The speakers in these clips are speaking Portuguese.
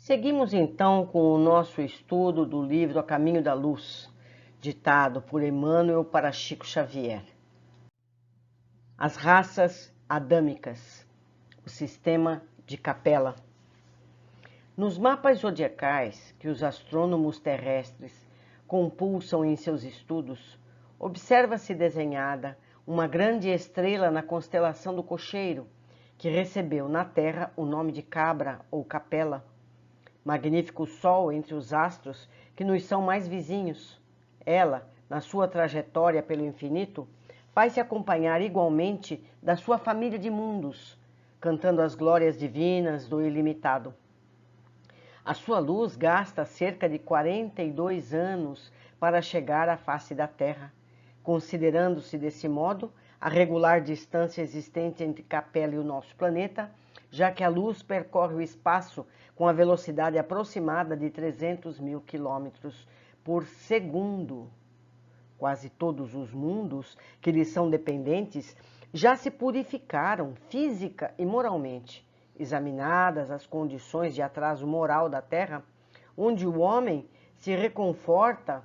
Seguimos então com o nosso estudo do livro A Caminho da Luz, ditado por Emmanuel para Chico Xavier. As raças adâmicas, o sistema de Capela. Nos mapas zodiacais que os astrônomos terrestres compulsam em seus estudos, observa-se desenhada uma grande estrela na constelação do Cocheiro, que recebeu na Terra o nome de Cabra ou Capela. Magnífico sol entre os astros que nos são mais vizinhos. Ela, na sua trajetória pelo infinito, faz-se acompanhar igualmente da sua família de mundos, cantando as glórias divinas do ilimitado. A sua luz gasta cerca de 42 anos para chegar à face da Terra, considerando-se desse modo a regular distância existente entre Capela e o nosso planeta, já que a luz percorre o espaço com a velocidade aproximada de 300 mil quilômetros por segundo. Quase todos os mundos que lhes são dependentes já se purificaram física e moralmente, examinadas as condições de atraso moral da Terra, onde o homem se reconforta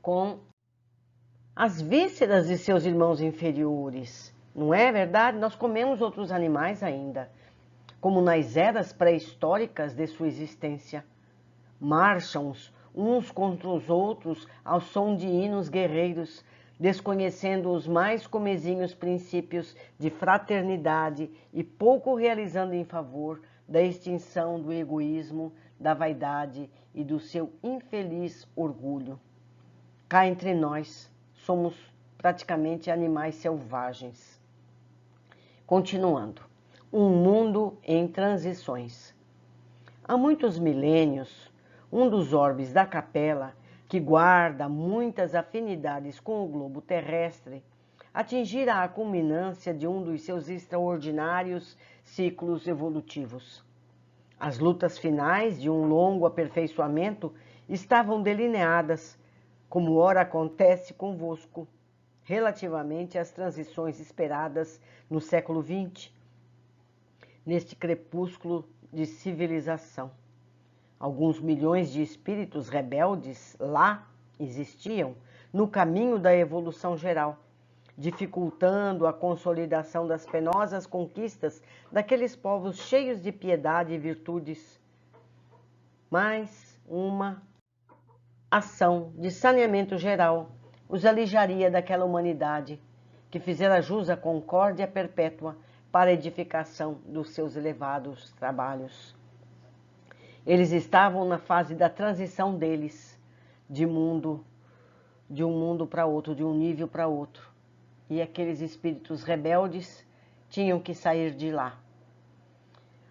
com as vísceras de seus irmãos inferiores. Não é verdade? Nós comemos outros animais ainda, como nas eras pré-históricas de sua existência. Marcham uns contra os outros ao som de hinos guerreiros, desconhecendo os mais comezinhos princípios de fraternidade e pouco realizando em favor da extinção do egoísmo, da vaidade e do seu infeliz orgulho. Cá entre nós, somos praticamente animais selvagens. Continuando, um mundo em transições. Há muitos milênios, um dos orbes da Capela, que guarda muitas afinidades com o globo terrestre, atingira a culminância de um dos seus extraordinários ciclos evolutivos. As lutas finais de um longo aperfeiçoamento estavam delineadas, como ora acontece convosco, relativamente às transições esperadas no século XX, neste crepúsculo de civilização. Alguns milhões de espíritos rebeldes lá existiam no caminho da evolução geral, dificultando a consolidação das penosas conquistas daqueles povos cheios de piedade e virtudes. Mas uma ação de saneamento geral os alijaria daquela humanidade que fizera jus à concórdia perpétua para a edificação dos seus elevados trabalhos. Eles estavam na fase da transição deles, de um mundo para outro, de um nível para outro. E aqueles espíritos rebeldes tinham que sair de lá.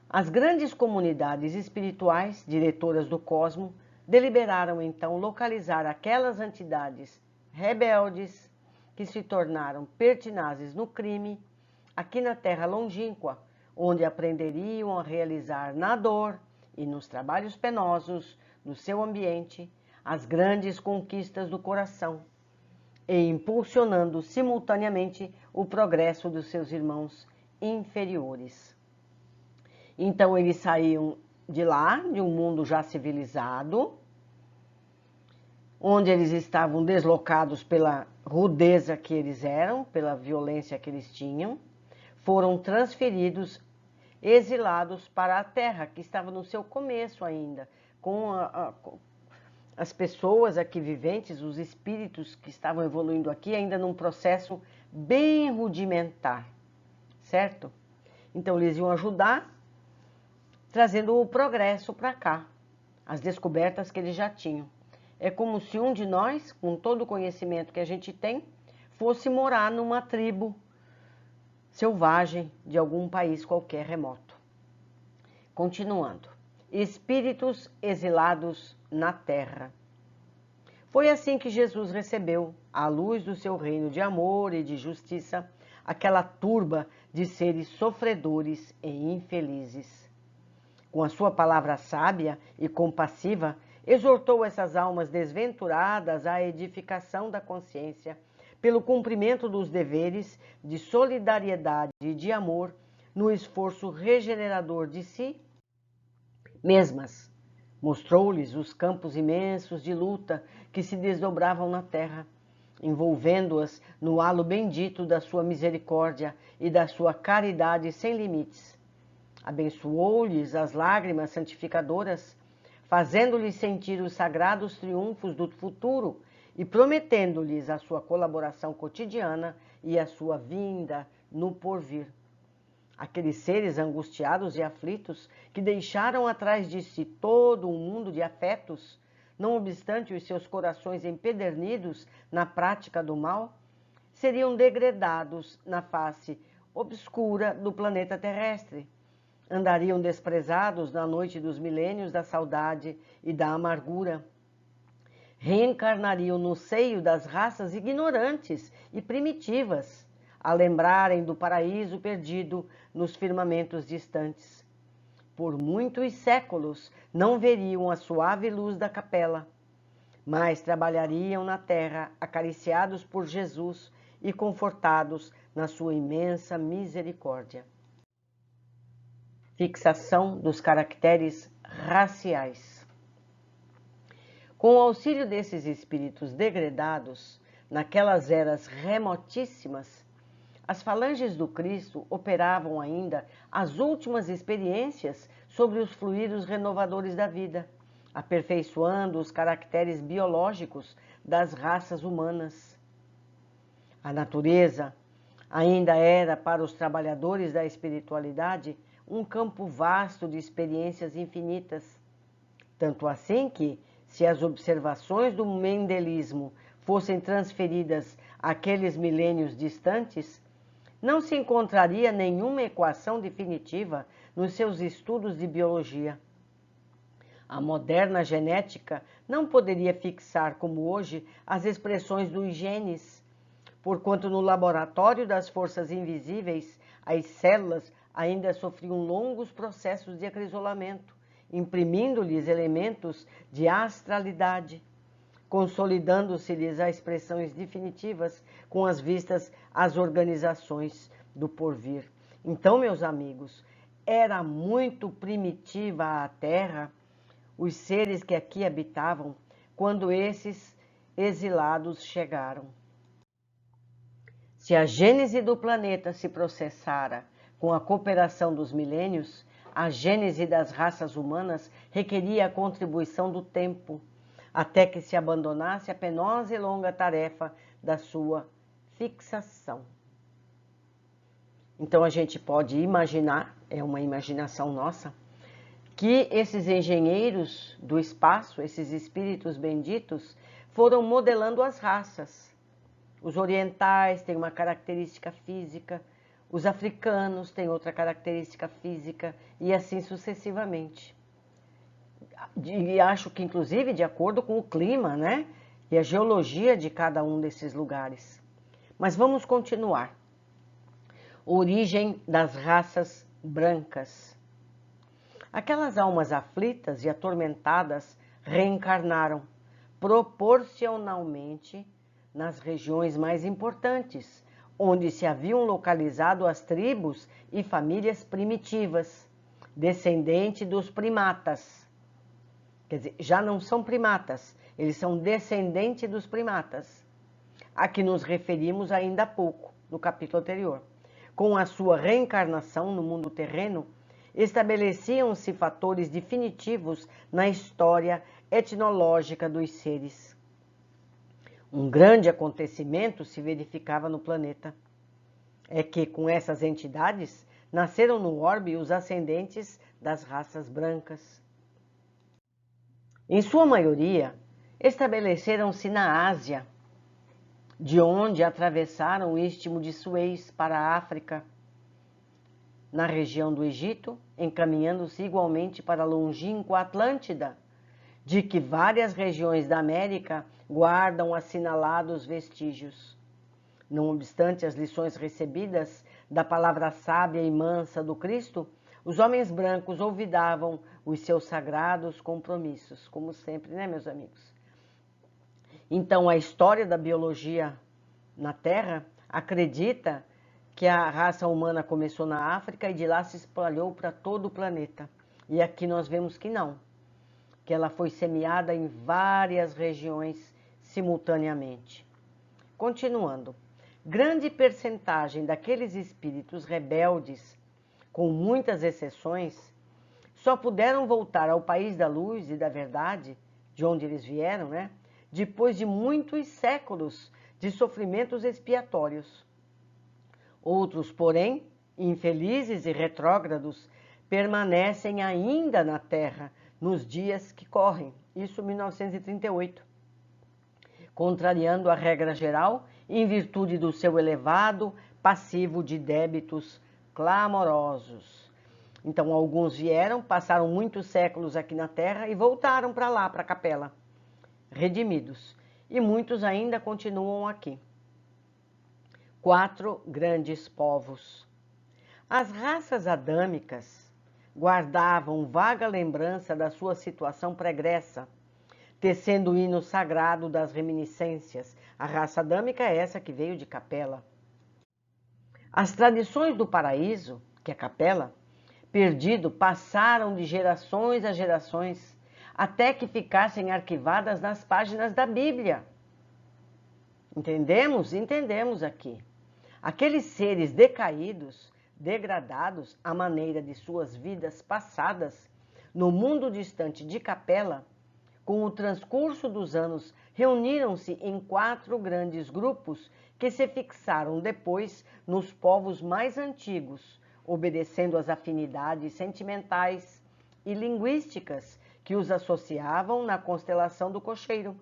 As grandes comunidades espirituais, diretoras do cosmo, deliberaram então localizar aquelas entidades rebeldes que se tornaram pertinazes no crime, aqui na terra longínqua, onde aprenderiam a realizar na dor e nos trabalhos penosos do seu ambiente as grandes conquistas do coração, e impulsionando simultaneamente o progresso dos seus irmãos inferiores. Então eles saíam de lá, de um mundo já civilizado, onde eles estavam deslocados pela rudeza que eles eram, pela violência que eles tinham, foram transferidos, exilados para a Terra, que estava no seu começo ainda, com as pessoas aqui viventes, os espíritos que estavam evoluindo aqui, ainda num processo bem rudimentar, certo? Então eles iam ajudar, trazendo o progresso para cá, as descobertas que eles já tinham. É como se um de nós, com todo o conhecimento que a gente tem, fosse morar numa tribo selvagem de algum país qualquer remoto. Continuando. Espíritos exilados na terra. Foi assim que Jesus recebeu, à luz do seu reino de amor e de justiça, aquela turba de seres sofredores e infelizes. Com a sua palavra sábia e compassiva, exortou essas almas desventuradas à edificação da consciência, pelo cumprimento dos deveres de solidariedade e de amor, no esforço regenerador de si mesmas. Mostrou-lhes os campos imensos de luta que se desdobravam na terra, envolvendo-as no halo bendito da sua misericórdia e da sua caridade sem limites. Abençoou-lhes as lágrimas santificadoras, fazendo-lhes sentir os sagrados triunfos do futuro e prometendo-lhes a sua colaboração cotidiana e a sua vinda no porvir. Aqueles seres angustiados e aflitos que deixaram atrás de si todo um mundo de afetos, não obstante os seus corações empedernidos na prática do mal, seriam degredados na face obscura do planeta terrestre. Andariam desprezados na noite dos milênios da saudade e da amargura. Reencarnariam no seio das raças ignorantes e primitivas, a lembrarem do paraíso perdido nos firmamentos distantes. Por muitos séculos não veriam a suave luz da capela, mas trabalhariam na terra, acariciados por Jesus e confortados na sua imensa misericórdia. Fixação dos caracteres raciais. Com o auxílio desses espíritos degredados, naquelas eras remotíssimas, as falanges do Cristo operavam ainda as últimas experiências sobre os fluidos renovadores da vida, aperfeiçoando os caracteres biológicos das raças humanas. A natureza ainda era para os trabalhadores da espiritualidade um campo vasto de experiências infinitas, tanto assim que, se as observações do mendelismo fossem transferidas àqueles milênios distantes, não se encontraria nenhuma equação definitiva nos seus estudos de biologia. A moderna genética não poderia fixar, como hoje, as expressões dos genes, porquanto no laboratório das forças invisíveis, as células ainda sofriam longos processos de acrisolamento, imprimindo-lhes elementos de astralidade, consolidando-se-lhes as expressões definitivas com as vistas às organizações do porvir. Então, meus amigos, era muito primitiva a Terra, os seres que aqui habitavam, quando esses exilados chegaram. Se a gênese do planeta se processara com a cooperação dos milênios, a gênese das raças humanas requeria a contribuição do tempo, até que se abandonasse a penosa e longa tarefa da sua fixação. Então a gente pode imaginar, é uma imaginação nossa, que esses engenheiros do espaço, esses espíritos benditos, foram modelando as raças. Os orientais têm uma característica física, os africanos têm outra característica física e assim sucessivamente. E acho que, inclusive, de acordo com o clima, né? E a geologia de cada um desses lugares. Mas vamos continuar. Origem das raças brancas. Aquelas almas aflitas e atormentadas reencarnaram proporcionalmente nas regiões mais importantes, onde se haviam localizado as tribos e famílias primitivas, descendentes dos primatas. Quer dizer, já não são primatas, eles são descendentes dos primatas, a que nos referimos ainda há pouco, no capítulo anterior. Com a sua reencarnação no mundo terreno, estabeleciam-se fatores definitivos na história etnológica dos seres. Um grande acontecimento se verificava no planeta. É que, com essas entidades, nasceram no orbe os ascendentes das raças brancas. Em sua maioria, estabeleceram-se na Ásia, de onde atravessaram o istmo de Suez para a África, na região do Egito, encaminhando-se igualmente para a longínqua Atlântida, de que várias regiões da América guardam assinalados vestígios. Não obstante as lições recebidas da palavra sábia e mansa do Cristo, os homens brancos olvidavam os seus sagrados compromissos, como sempre, né, meus amigos? Então, a história da biologia na Terra acredita que a raça humana começou na África e de lá se espalhou para todo o planeta. E aqui nós vemos que não, que ela foi semeada em várias regiões simultaneamente. Continuando, grande percentagem daqueles espíritos rebeldes, com muitas exceções, só puderam voltar ao país da luz e da verdade, de onde eles vieram, depois de muitos séculos de sofrimentos expiatórios. Outros, porém, infelizes e retrógrados, permanecem ainda na Terra nos dias que correm, isso 1938, contrariando a regra geral em virtude do seu elevado passivo de débitos clamorosos. Então, alguns vieram, passaram muitos séculos aqui na Terra e voltaram para lá, para a capela, redimidos. E muitos ainda continuam aqui. 4 grandes povos. As raças adâmicas guardavam vaga lembrança da sua situação pregressa, tecendo o hino sagrado das reminiscências. A raça adâmica é essa que veio de Capela. As tradições do paraíso, que é Capela, perdido, passaram de gerações a gerações, até que ficassem arquivadas nas páginas da Bíblia. Entendemos? Entendemos aqui. Aqueles seres decaídos, degradados à maneira de suas vidas passadas, no mundo distante de Capela, com o transcurso dos anos, reuniram-se em 4 grandes grupos que se fixaram depois nos povos mais antigos, obedecendo às afinidades sentimentais e linguísticas que os associavam na constelação do cocheiro.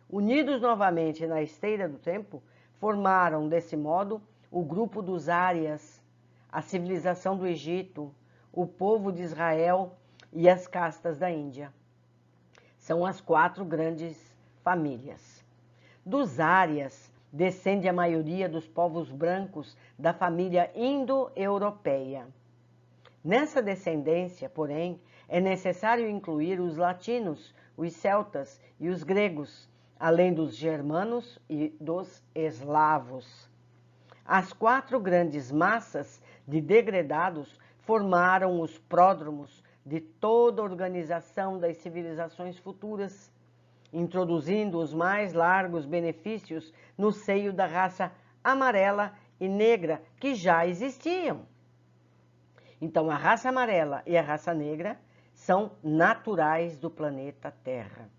Unidos novamente na esteira do tempo, formaram, desse modo, o grupo dos Árias, a civilização do Egito, o povo de Israel e as castas da Índia. São as 4 grandes famílias. Dos Árias, descende a maioria dos povos brancos da família indo-europeia. Nessa descendência, porém, é necessário incluir os latinos, os celtas e os gregos, além dos germanos e dos eslavos. As 4 grandes massas de degredados formaram os pródromos de toda a organização das civilizações futuras, introduzindo os mais largos benefícios no seio da raça amarela e negra que já existiam. Então, a raça amarela e a raça negra são naturais do planeta Terra.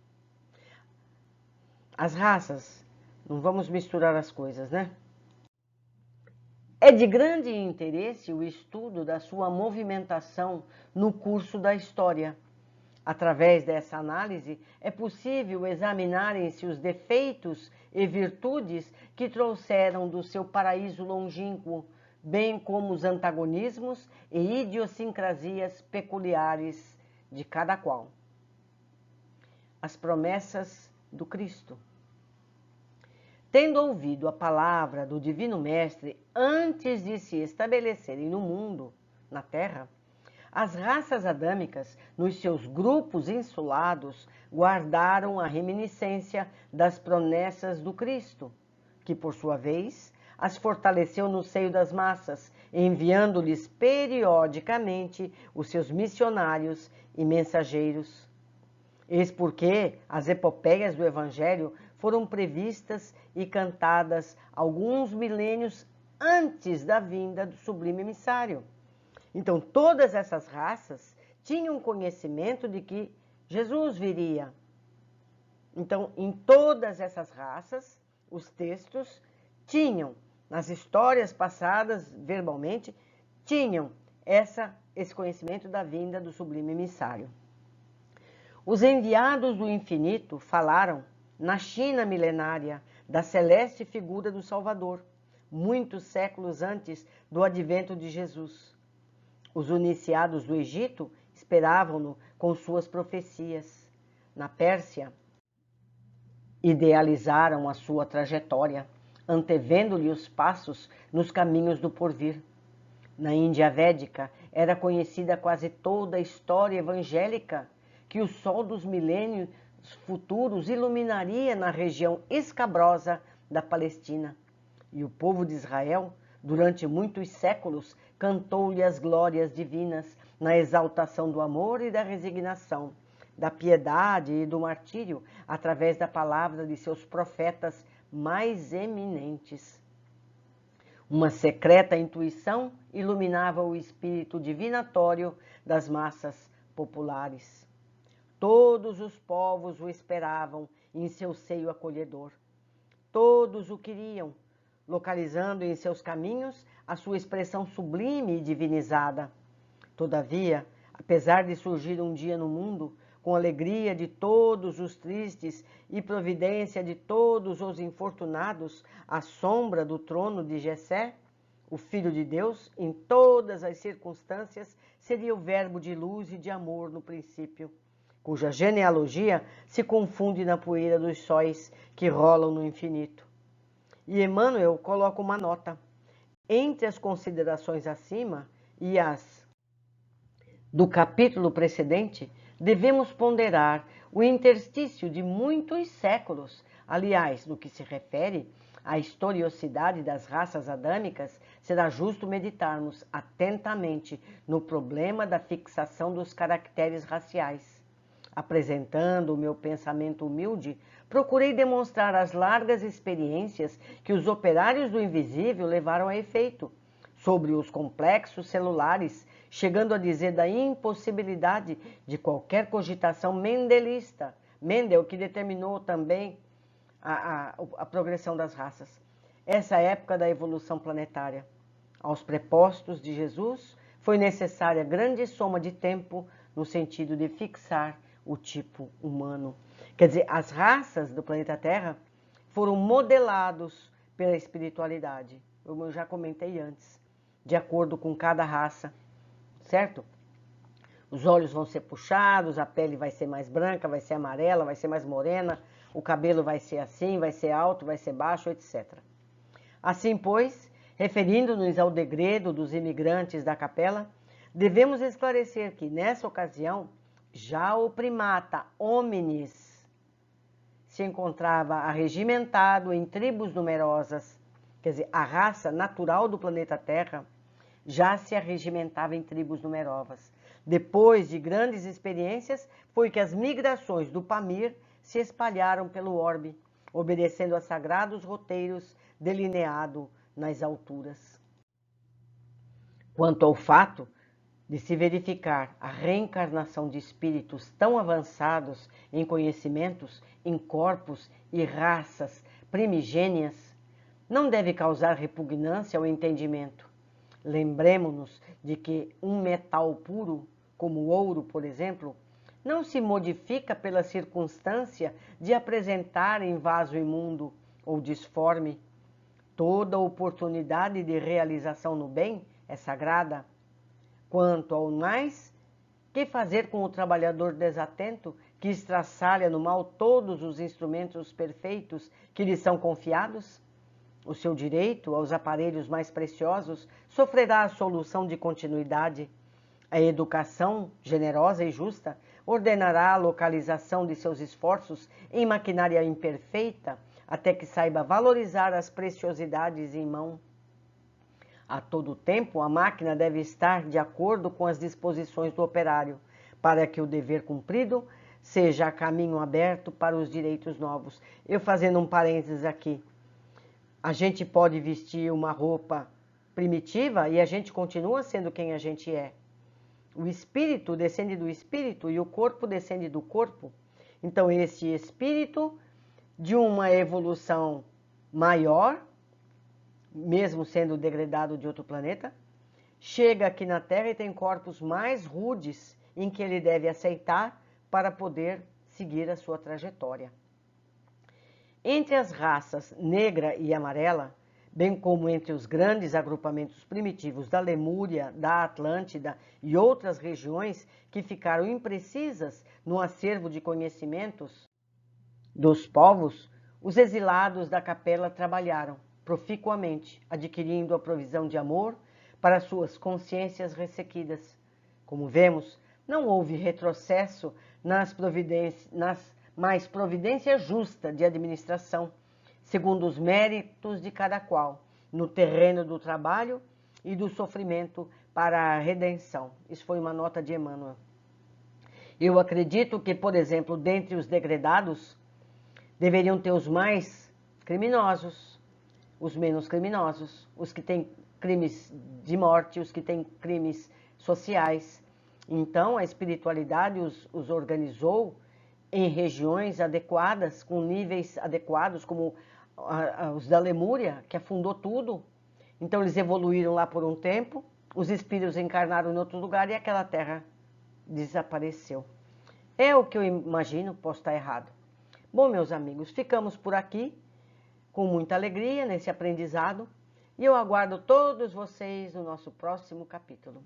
As raças, não vamos misturar as coisas, É de grande interesse o estudo da sua movimentação no curso da história. Através dessa análise, é possível examinarem-se os defeitos e virtudes que trouxeram do seu paraíso longínquo, bem como os antagonismos e idiosincrasias peculiares de cada qual. As promessas do Cristo. Tendo ouvido a palavra do Divino Mestre antes de se estabelecerem no mundo, na Terra, as raças adâmicas, nos seus grupos insulados, guardaram a reminiscência das promessas do Cristo, que, por sua vez, as fortaleceu no seio das massas, enviando-lhes periodicamente os seus missionários e mensageiros. Eis porque as epopeias do Evangelho foram previstas e cantadas alguns milênios antes da vinda do sublime emissário. Então, todas essas raças tinham conhecimento de que Jesus viria. Então, em todas essas raças, os textos tinham, nas histórias passadas, verbalmente, tinham esse conhecimento da vinda do sublime emissário. Os enviados do infinito falaram, na China milenária, da celeste figura do Salvador, muitos séculos antes do advento de Jesus. Os iniciados do Egito esperavam-no com suas profecias. Na Pérsia, idealizaram a sua trajetória, antevendo-lhe os passos nos caminhos do porvir. Na Índia Védica era conhecida quase toda a história evangélica, que o sol dos milênios futuros iluminaria na região escabrosa da Palestina. E o povo de Israel, durante muitos séculos, cantou-lhe as glórias divinas na exaltação do amor e da resignação, da piedade e do martírio, através da palavra de seus profetas mais eminentes. Uma secreta intuição iluminava o espírito divinatório das massas populares. Todos os povos o esperavam em seu seio acolhedor. Todos o queriam, localizando em seus caminhos a sua expressão sublime e divinizada. Todavia, apesar de surgir um dia no mundo, com alegria de todos os tristes e providência de todos os infortunados, à sombra do trono de Jessé, o Filho de Deus, em todas as circunstâncias, seria o verbo de luz e de amor no princípio, cuja genealogia se confunde na poeira dos sóis que rolam no infinito. E Emmanuel coloca uma nota. Entre as considerações acima e as do capítulo precedente, devemos ponderar o interstício de muitos séculos. Aliás, no que se refere à historiosidade das raças adâmicas, será justo meditarmos atentamente no problema da fixação dos caracteres raciais. Apresentando o meu pensamento humilde, procurei demonstrar as largas experiências que os operários do invisível levaram a efeito sobre os complexos celulares, chegando a dizer da impossibilidade de qualquer cogitação mendelista. Mendel, que determinou também a progressão das raças. Essa época da evolução planetária. Aos prepostos de Jesus, foi necessária grande soma de tempo no sentido de fixar o tipo humano. Quer dizer, as raças do planeta Terra foram modelados pela espiritualidade. Eu já comentei antes. De acordo com cada raça, certo? Os olhos vão ser puxados, a pele vai ser mais branca, vai ser amarela, vai ser mais morena, o cabelo vai ser assim, vai ser alto, vai ser baixo, etc. Assim, pois, referindo-nos ao degredo dos imigrantes da capela, devemos esclarecer que, nessa ocasião, já o primata hominis se encontrava arregimentado em tribos numerosas, quer dizer, a raça natural do planeta Terra já se arregimentava em tribos numerosas. Depois de grandes experiências, foi que as migrações do Pamir se espalharam pelo orbe, obedecendo a sagrados roteiros delineados nas alturas. Quanto ao fato de se verificar a reencarnação de espíritos tão avançados em conhecimentos, em corpos e raças primigênias, não deve causar repugnância ao entendimento. Lembremos-nos de que um metal puro, como o ouro, por exemplo, não se modifica pela circunstância de apresentar em vaso imundo ou disforme. Toda oportunidade de realização no bem é sagrada. Quanto ao mais, que fazer com o trabalhador desatento que estraçalha no mal todos os instrumentos perfeitos que lhe são confiados? O seu direito aos aparelhos mais preciosos sofrerá a solução de continuidade. A educação generosa e justa ordenará a localização de seus esforços em maquinária imperfeita, até que saiba valorizar as preciosidades em mão. A todo tempo, a máquina deve estar de acordo com as disposições do operário, para que o dever cumprido seja caminho aberto para os direitos novos. Eu fazendo um parênteses aqui. A gente pode vestir uma roupa primitiva e a gente continua sendo quem a gente é. O espírito descende do espírito e o corpo descende do corpo. Então, esse espírito de uma evolução maior, mesmo sendo degradado de outro planeta, chega aqui na Terra e tem corpos mais rudes em que ele deve aceitar para poder seguir a sua trajetória. Entre as raças negra e amarela, bem como entre os grandes agrupamentos primitivos da Lemúria, da Atlântida e outras regiões que ficaram imprecisas no acervo de conhecimentos dos povos, os exilados da capela trabalharam proficuamente, adquirindo a provisão de amor para suas consciências ressequidas. Como vemos, não houve retrocesso mas providência justa de administração, segundo os méritos de cada qual, no terreno do trabalho e do sofrimento, para a redenção. Isso foi uma nota de Emmanuel. Eu acredito que, por exemplo, dentre os degredados, deveriam ter os mais criminosos, os menos criminosos, os que têm crimes de morte, os que têm crimes sociais. Então, a espiritualidade os organizou em regiões adequadas, com níveis adequados, como os da Lemúria, que afundou tudo. Então, eles evoluíram lá por um tempo, os espíritos encarnaram em outro lugar e aquela terra desapareceu. É o que eu imagino, posso estar errado. Bom, meus amigos, ficamos por aqui com muita alegria nesse aprendizado e eu aguardo todos vocês no nosso próximo capítulo.